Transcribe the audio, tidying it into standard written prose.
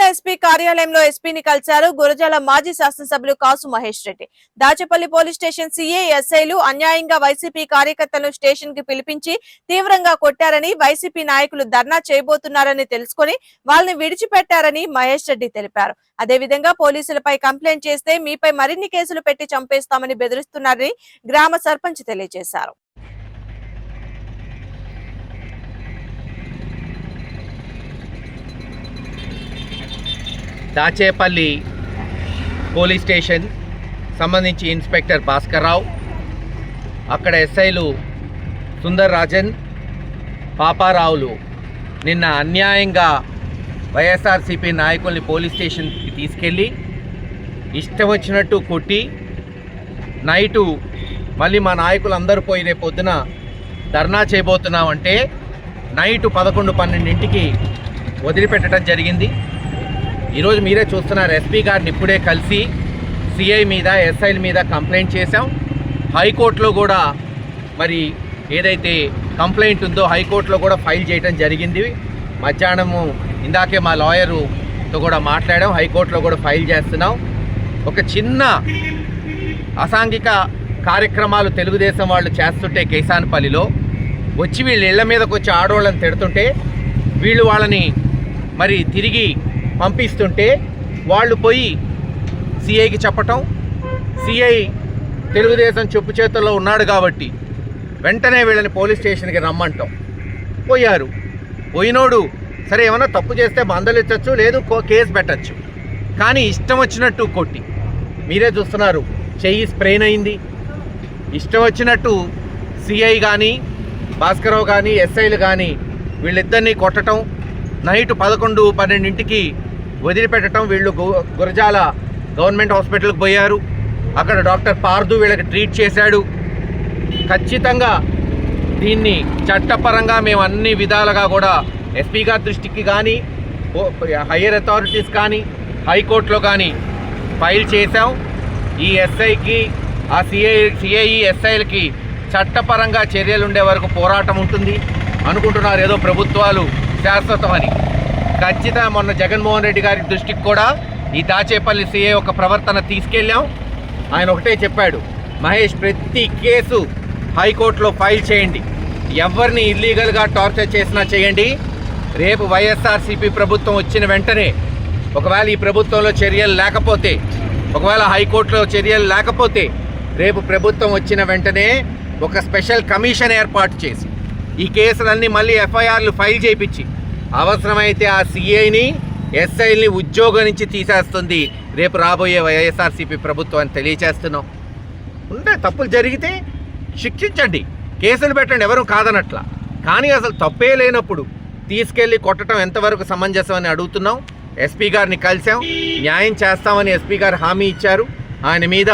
SP కార్యాలయంలో ఎస్పీని కలిశారు గురజాల మాజీ శాసనసభ్యులు Kasu Mahesh Reddy. Dachepalli police station CA ఎస్ఐలు అన్యాయంగా వైసీపీ కార్యకర్తలను స్టేషన్ కి పిలిపించి తీవ్రంగా కొట్టారని, వైసీపీ నాయకులు ధర్నా చేయబోతున్నారని తెలుసుకుని వాళ్ళని విడిచిపెట్టారని మహేష్ రెడ్డి తెలిపారు. అదేవిధంగా పోలీసులపై కంప్లైంట్ చేస్తే మీపై మరిన్ని కేసులు పెట్టి చంపేస్తామని బెదిరిస్తున్నారని గ్రామ సర్పంచ్ తెలియజేశారు. దాచేపల్లి పోలీస్ స్టేషన్ సంబంధించి ఇన్స్పెక్టర్ భాస్కర్ రావు, అక్కడ ఎస్ఐలు సుందర్ రాజన్, పాపారావులు నిన్న అన్యాయంగా వైఎస్ఆర్సీపీ నాయకుల్ని పోలీస్ స్టేషన్కి తీసుకెళ్ళి ఇష్టం వచ్చినట్టు కొట్టి నైటు మళ్ళీ మా నాయకులు అందరూ పోయి రేపు పొద్దున ధర్నా చేయబోతున్నామంటే నైటు 11-12ంటికి వదిలిపెట్టడం జరిగింది. ఈరోజు మీరే చూస్తున్నారు, ఎస్పీ గారిని ఇప్పుడే కలిసి సిఐ మీద ఎస్ఐల మీద కంప్లైంట్ చేశాం. హైకోర్టులో కూడా మరి ఏదైతే కంప్లైంట్ ఉందో హైకోర్టులో కూడా ఫైల్ చేయడం జరిగింది. మధ్యాహ్నము ఇందాకే మా లాయరుతో కూడా మాట్లాడాం, హైకోర్టులో కూడా ఫైల్ చేస్తున్నాం. ఒక చిన్న అసాంఘిక కార్యక్రమాలు తెలుగుదేశం వాళ్ళు చేస్తుంటే కేసానపల్లిలో వచ్చి వీళ్ళు ఇళ్ల మీదకి వచ్చి ఆడవాళ్ళని తిడుతుంటే వీళ్ళు వాళ్ళని మరి తిరిగి పంపిస్తుంటే వాళ్ళు పోయి సిఐకి చెప్పటం, సిఐ తెలుగుదేశం చెప్పు చేతుల్లో ఉన్నాడు కాబట్టి వెంటనే వీళ్ళని పోలీస్ స్టేషన్కి రమ్మంటాం. పోయారు. పోయినోడు సరే ఏమన్నా తప్పు చేస్తే మందలిచ్చచ్చు, లేదు కేసు పెట్టచ్చు. కానీ ఇష్టం వచ్చినట్టు కొట్టి మీరే చూస్తున్నారు, చెయ్యి స్ప్రెయిన్ అయింది. ఇష్టం వచ్చినట్టు సిఐ కానీ భాస్కరరావు కానీ ఎస్ఐలు కానీ వీళ్ళిద్దరినీ కొట్టడం, నైట్ 11-12ంటికి వదిలిపెట్టడం. వీళ్ళు గురజాల గవర్నమెంట్ హాస్పిటల్కి పోయారు. అక్కడ డాక్టర్ పార్దు వీళ్ళకి ట్రీట్ చేశాడు. ఖచ్చితంగా దీన్ని చట్టపరంగా మేము అన్ని విధాలుగా కూడా ఎస్పీ గారి దృష్టికి కానీ హయ్యర్ అథారిటీస్ కానీ హైకోర్టులో కానీ ఫైల్ చేశాం. ఈ ఎస్ఐకి ఆ సిఐ ఎస్ఐలకి చట్టపరంగా చర్యలు ఉండే వరకు పోరాటం ఉంటుంది అనుకుంటున్నారు. ఏదో ప్రభుత్వాలు శాశ్వతమని. ఖచ్చితంగా మొన్న జగన్మోహన్ రెడ్డి గారి దృష్టికి కూడా ఈ దాచేపల్లి సిఐ ఒక ప్రవర్తన తీసుకెళ్ళాం. ఆయన ఒకటే చెప్పాడు, మహేష్ ప్రతి కేసు హైకోర్టులో ఫైల్ చేయండి, ఎవరిని ఇల్లీగల్గా టార్చర్ చేసినా చేయండి. రేపు వైఎస్ఆర్సీపీ ప్రభుత్వం వచ్చిన వెంటనే ఒకవేళ ఈ ప్రభుత్వంలో చర్యలు లేకపోతే, ఒకవేళ హైకోర్టులో చర్యలు లేకపోతే రేపు ప్రభుత్వం వచ్చిన వెంటనే ఒక స్పెషల్ కమిషన్ ఏర్పాటు చేసి ఈ కేసులన్నీ మళ్ళీ ఎఫ్ఐఆర్లు ఫైల్ చేయించి అవసరమైతే ఆ సిఐని ఎస్ఐని ఉద్యోగం నుంచి తీసేస్తుంది రేపు రాబోయే వైఎస్ఆర్సీపీ ప్రభుత్వం అని తెలియచేస్తున్నాం. ఉంటే తప్పులు జరిగితే శిక్షించండి, కేసులు పెట్టండి, ఎవరు కాదనట్లా. కానీ అసలు తప్పే లేనప్పుడు తీసుకెళ్ళి కొట్టడం ఎంతవరకు సమంజసం అని అడుగుతున్నాం. ఎస్పీ గారిని కలిసాం, న్యాయం చేస్తామని ఎస్పీ గారు హామీ ఇచ్చారు. ఆయన మీద